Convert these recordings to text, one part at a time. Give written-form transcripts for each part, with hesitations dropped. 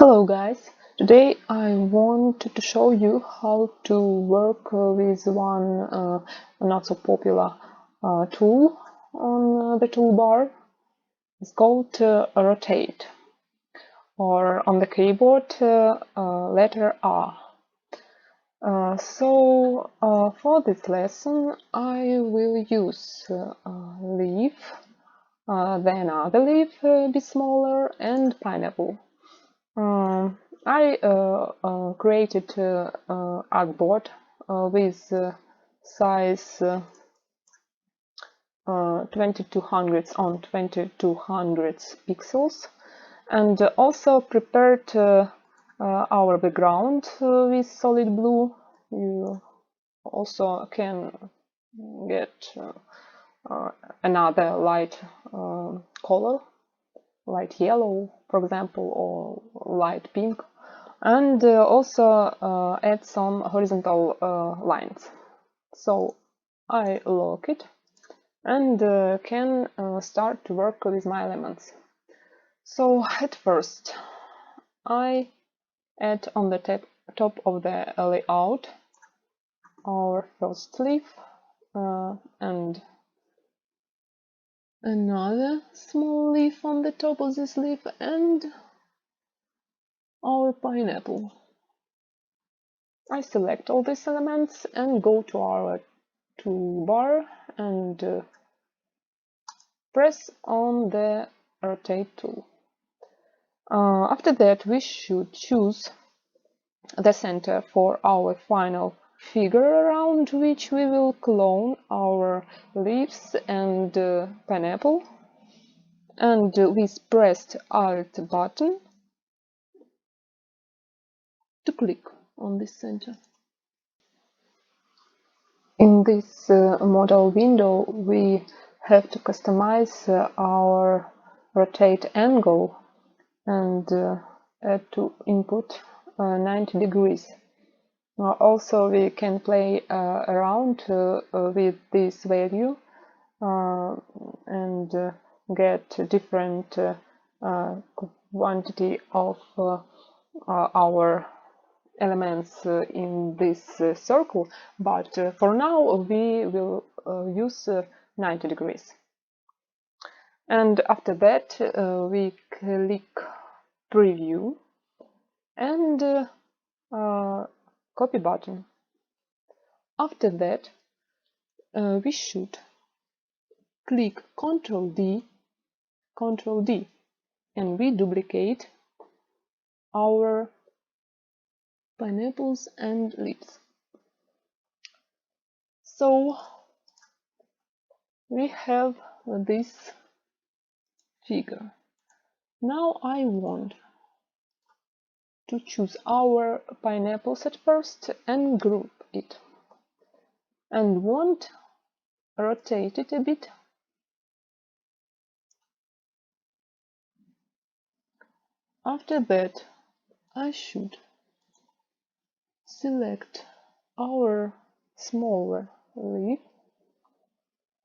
Hello guys, today I want to show you how to work with one not so popular tool on the toolbar. It's called rotate, or on the keyboard letter R. For this lesson I will use leaf, then another leaf a bit smaller, and pineapple. I created artboard with size 2200 on 2200 pixels, and also prepared our background with solid blue. You also can get another light color, light yellow, for example, or light pink, and also add some horizontal lines. So I lock it and can start to work with my elements. So at first I add on the top of the layout our first leaf and another small leaf on the top of this leaf and our pineapple. I select all these elements and go to our toolbar and press on the rotate tool. After that, we should choose the center for our final figure, around which we will clone our leaves and pineapple, and with pressed Alt button to click on this center. In this model window, we have to customize our rotate angle and add to input 90 degrees. Also, we can play around with this value and get different quantity of our elements in this circle, but for now we will use 90 degrees. And after that we click preview and copy button. After that we should click Ctrl D, and we duplicate our pineapples and leaves. So we have this figure. Now I want to choose our pineapples at first and group it, and want rotate it a bit. After that I should select our smaller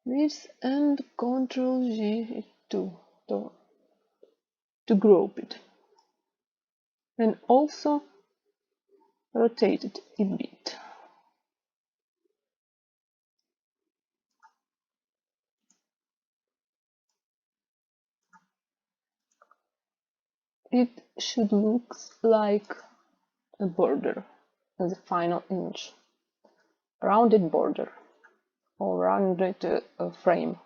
leaves and Ctrl G to group it, and also rotate it a bit. It should look like a border as the final image, rounded border or rounded frame.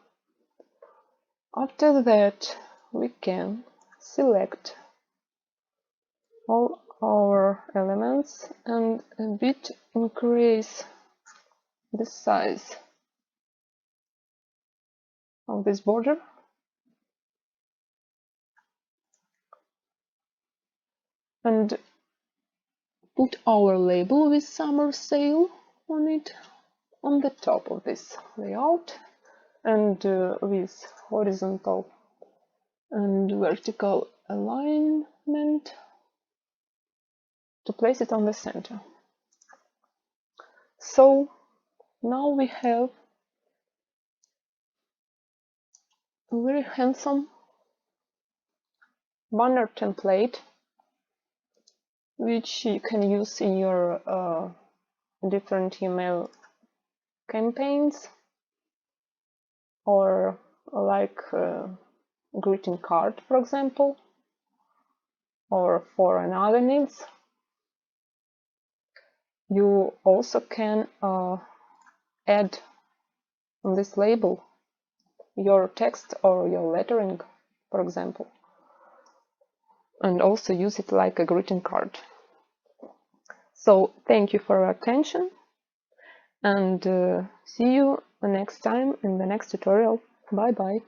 After that we can select all our elements and a bit increase the size of this border, and put our label with summer sale on it on the top of this layout, and with horizontal and vertical alignment to place it on the center. So now we have a very handsome banner template which you can use in your different email campaigns, or like greeting card, for example, or for another needs. You also can add on this label your text or your lettering, for example, and also use it like a greeting card. So thank you for your attention, and see you next time in the next tutorial. Bye bye.